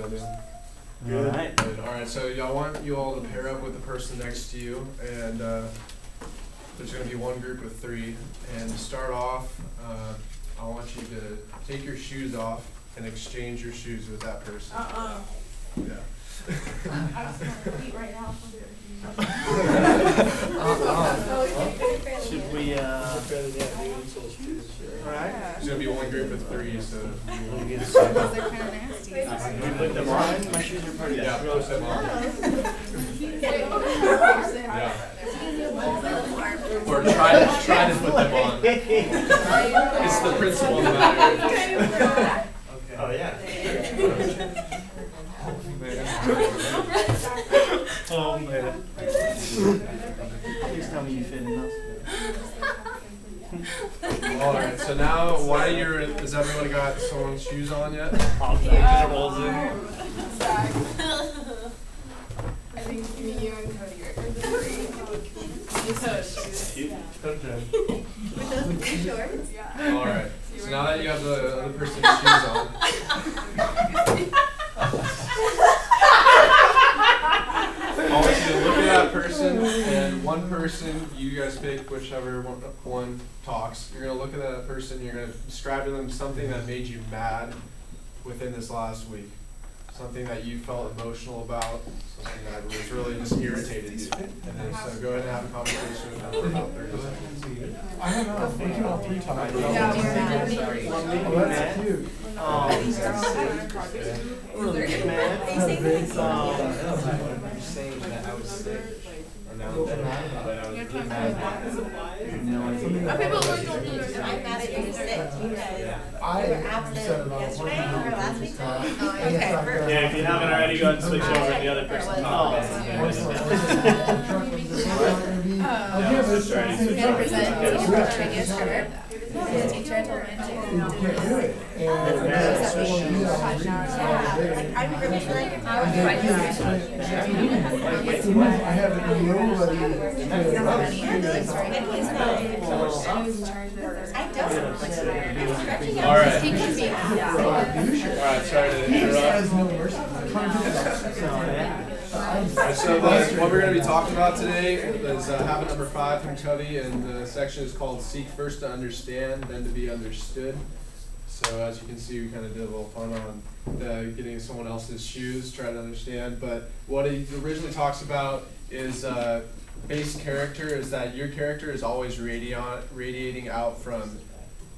y'all doing? Good. All right. Good. All right. So y'all want you all to pair up with the person next to you, and there's going to be one group of 3. And to start off, I want you to take your shoes off and exchange your shoes with that person. Yeah. I was going to eat right now. Should we, Alright. There's going to be one group of 3, so They're kind of nasty. we put them on? My shoes are pretty yeah, put them on. Yeah. Or try to put them on. It's the principle of the matter. Okay. Oh, yeah. Oh, man. Please tell me you fit in those. Alright, so now has everyone got someone's shoes on yet? I'll take the rolls in. I think you and Cody are the 3. Okay. With those blue shorts? Yeah. Alright, so now that you have the other person's shoes on, I want you to look at that person, and one person, you guys pick whichever one talks. You're going to look at that person, you're going to describe to them something that made you mad within this last week. Something that you felt emotional about, something that was really just irritated you. And then so go ahead and have a conversation with them for about 30 seconds. I don't know, we can all 3 times. Sorry. Oh, that's cute. I'm saying that I was sick, and now I'm better, but I was really mad. Okay, but we're going to do I'm mad at you sick because you were absent yesterday or last week. Okay. Yeah, if you haven't already, go ahead and switch over to the other person. You're going to present to your biggest hurt. The teacher told me to do this. I'm really like, I have nobody. Alright. He can be. Alright, sorry to interrupt. So what we're going to be talking about today is habit number 5 from Covey, and the section is called Seek First to Understand, Then to Be Understood. So as you can see, we kind of did a little fun on getting someone else's shoes, trying to understand. But what he originally talks about is base character, is that your character is always radiating out from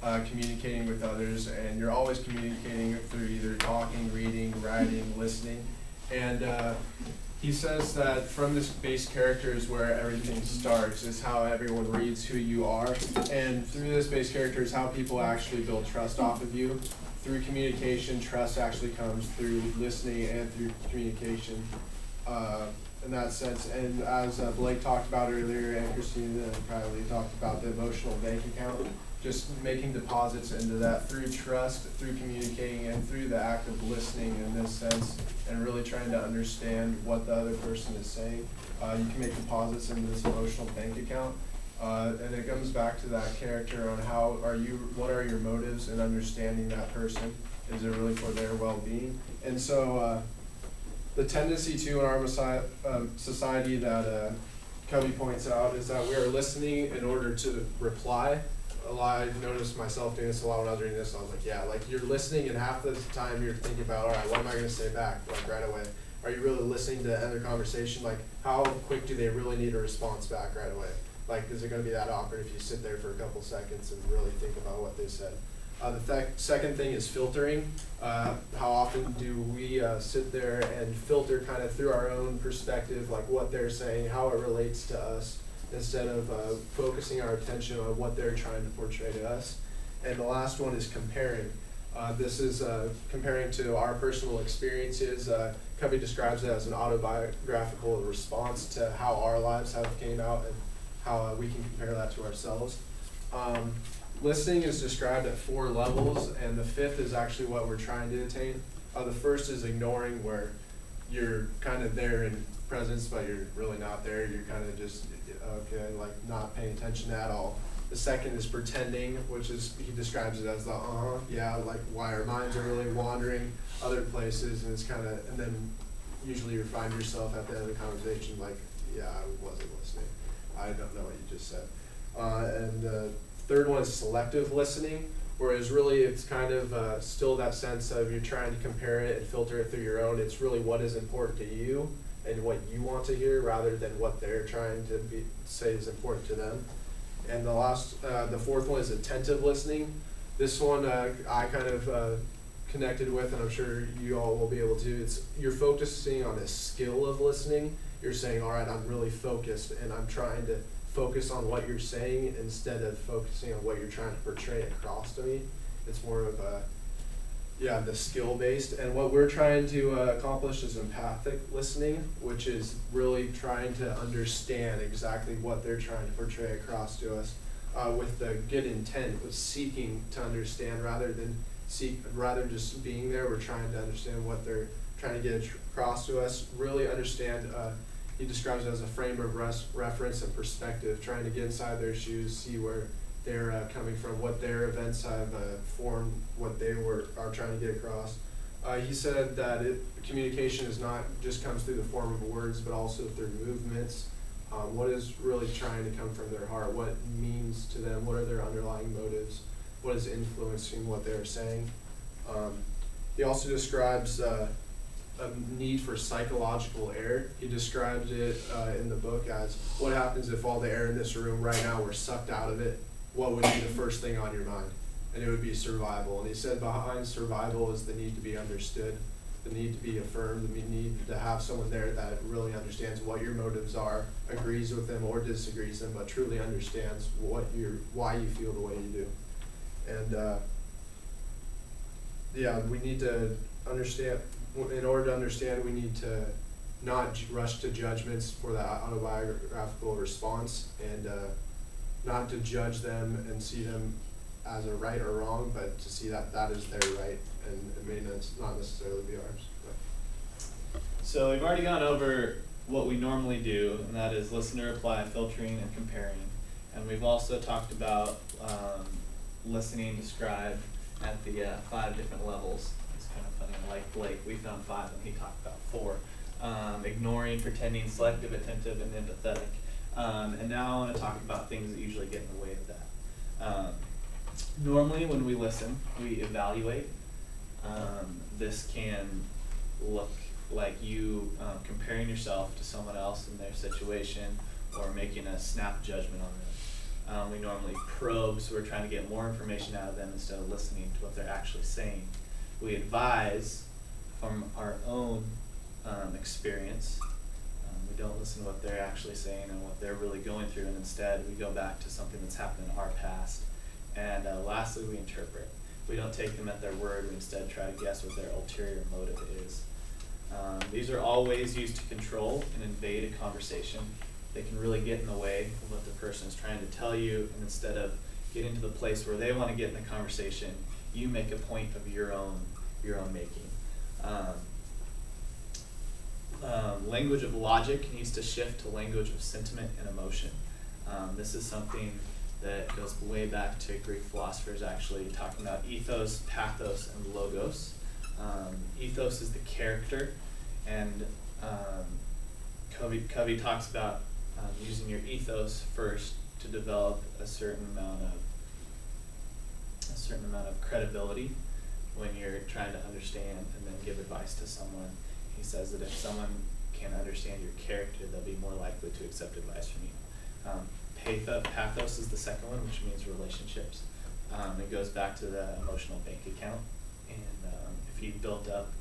communicating with others, and you're always communicating through either talking, reading, writing, listening. And he says that from this base character is where everything starts, is how everyone reads who you are. And through this base character is how people actually build trust off of you. Through communication, trust actually comes through listening and through communication in that sense. And as Blake talked about earlier, and Christina and Kylie talked about the emotional bank account, just making deposits into that through trust, through communicating, and through the act of listening in this sense, and really trying to understand what the other person is saying. You can make deposits into this emotional bank account, and it comes back to that character on what are your motives in understanding that person? Is it really for their well-being? And so the tendency to in our society that Covey points out is that we are listening in order to reply. I've noticed myself doing this a lot when I was reading this. I was like, yeah, like you're listening, and half the time you're thinking about, all right, what am I going to say back, like right away? Are you really listening to end the conversation? Like, how quick do they really need a response back right away? Like, is it going to be that awkward if you sit there for a couple seconds and really think about what they said? The second thing is filtering. How often do we sit there and filter kind of through our own perspective, like what they're saying, how it relates to us, instead of focusing our attention on what they're trying to portray to us. And the last one is comparing. This is comparing to our personal experiences. Covey describes it as an autobiographical response to how our lives have came out and how we can compare that to ourselves. Listening is described at 4 levels, and the 5th is actually what we're trying to attain. The first is ignoring, where you're kind of there in presence, but you're really not there. You're kind of just, okay, like not paying attention at all. The The second is pretending, which is, he describes it as the yeah, like why our minds are really wandering other places, and it's kind of, and then usually you find yourself at the end of the conversation like, yeah, I wasn't listening. I don't know what you just said. And the third one is selective listening, whereas really it's kind of still that sense of you're trying to compare it and filter it through your own. It's really what is important to you and what you want to hear rather than what they're trying to say is important to them. And the fourth one is attentive listening. This one I kind of connected with, and I'm sure you all will be able to. You're focusing on a skill of listening. You're saying, all right, I'm really focused, and I'm trying to focus on what you're saying instead of focusing on what you're trying to portray across to me. It's more of the skill based. And what we're trying to accomplish is empathic listening, which is really trying to understand exactly what they're trying to portray across to us with the good intent, with seeking to understand rather than just being there. We're trying to understand what they're trying to get across to us, really understand. He describes it as a frame of reference and perspective, trying to get inside their shoes, see where they're coming from, what their events have formed, what they are trying to get across. He said that communication is not just comes through the form of words, but also through movements. What is really trying to come from their heart? What means to them? What are their underlying motives? What is influencing what they're saying? He also describes a need for psychological air. He describes it in the book as what happens if all the air in this room right now were sucked out of it. What would be the first thing on your mind? And it would be survival. And he said behind survival is the need to be understood, the need to be affirmed, the need to have someone there that really understands what your motives are, agrees with them or disagrees them, but truly understands why you feel the way you do. And we need to understand. In order to understand, we need to not rush to judgments for the autobiographical response, and not to judge them and see them as a right or wrong, but to see that that is their right, and it may not necessarily be ours. But. So we've already gone over what we normally do, and that is listen to reply, filtering, and comparing. And we've also talked about listening, describe at the 5 different levels. It's kind of funny, like Blake, we found 5 and he talked about 4. Ignoring, pretending, selective, attentive, and empathetic. And now I want to talk about things that usually get in the way of that. Normally when we listen, we evaluate. This can look like you comparing yourself to someone else in their situation or making a snap judgment on them. We normally probe, so we're trying to get more information out of them instead of listening to what they're actually saying. We advise from our own experience. We don't listen to what they're actually saying and what they're really going through, and instead we go back to something that's happened in our past. And lastly, we interpret. We don't take them at their word, we instead try to guess what their ulterior motive is. These are all ways used to control and invade a conversation. They can really get in the way of what the person is trying to tell you, and instead of getting to the place where they want to get in the conversation, you make a point of your own making. Language of logic needs to shift to language of sentiment and emotion. This is something that goes way back to Greek philosophers actually talking about ethos, pathos, and logos. Ethos is the character, and Covey talks about using your ethos first to develop a certain amount of credibility when you're trying to understand and then give advice to someone. He says that if someone can understand your character, they'll be more likely to accept advice from you. Pathos is the second one, which means relationships. It goes back to the emotional bank account, and if you built up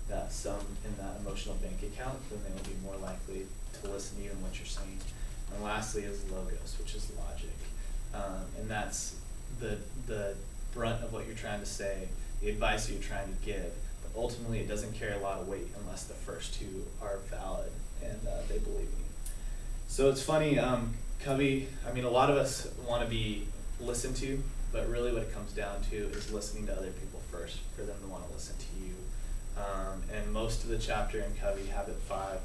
that sum in that emotional bank account, then they will be more likely to listen to you and what you're saying. And lastly is logos, which is logic, and that's the brunt of what you're trying to say, the advice that you're trying to give. But ultimately, it doesn't carry a lot of weight unless the first 2 are valid and they believe in you. So it's funny, Covey, a lot of us want to be listened to, but really what it comes down to is listening to other people first for them to want to listen to you. And most of the chapter in Covey, Habit 5,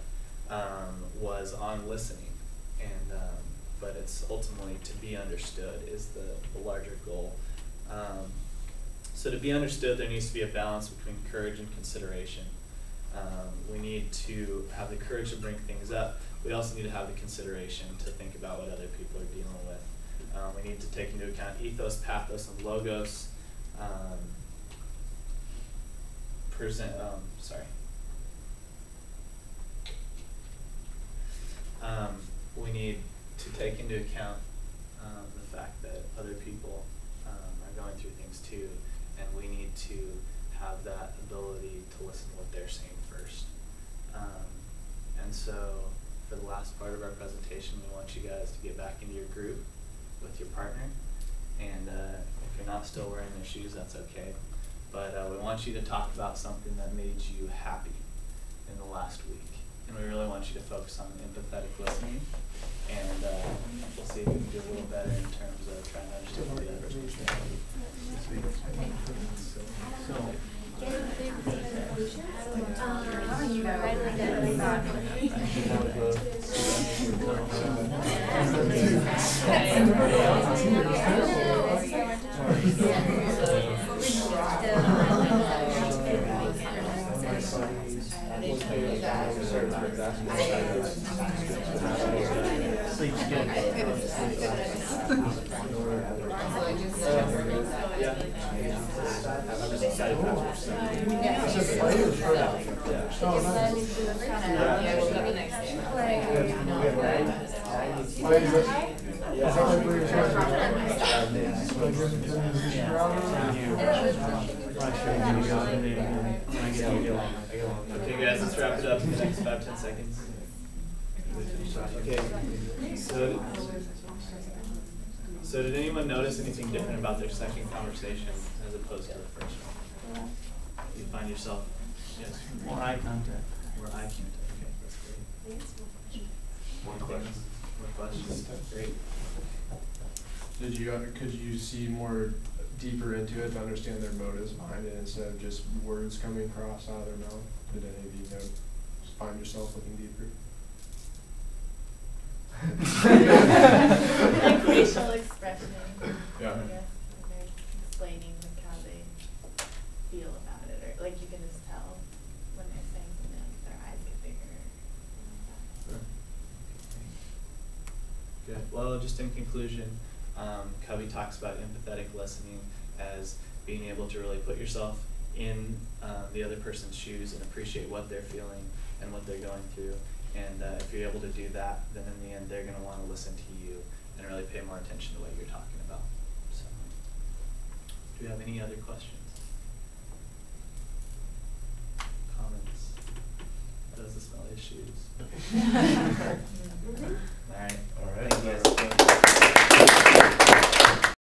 was on listening. And but it's ultimately to be understood is the larger goal. So to be understood, there needs to be a balance between courage and consideration. We need to have the courage to bring things up. We also need to have the consideration to think about what other people are dealing with. We need to take into account ethos, pathos, and logos. We need to take into account the fact that other people are going through things too, and we need to have that ability to listen to what they're saying first. And so for the last part of our presentation, we want you guys to get back into your group with your partner, and if you're not still wearing their shoes, that's okay. But we want you to talk about something that made you happy in the last week. And we really want you to focus on empathetic listening, and we'll see if we can do a little better in terms of trying to understand what the other person's saying. Okay guys, let's wrap it up in the next 5-10 seconds. Okay, so did anyone notice anything different about their second conversation as opposed to the first one? You find yourself, yes? More eye contact. More eye contact, okay, that's great. More questions? More questions, great. Could you see more deeper into it to understand their motives behind it instead of just words coming across out of their mouth? Did any of you find yourself looking deeper? Like facial expression. Yeah. I guess, when they're explaining like how they feel about it, or like you can just tell when they're saying something, like their eyes get bigger. Sure. Good. Well, just in conclusion, Covey talks about empathetic listening as being able to really put yourself in the other person's shoes and appreciate what they're feeling and what they're going through. And if you're able to do that, then in the end, they're going to want to listen to you and really pay more attention to what you're talking about. So, do you have any other questions? Comments? Does the smell of his shoes?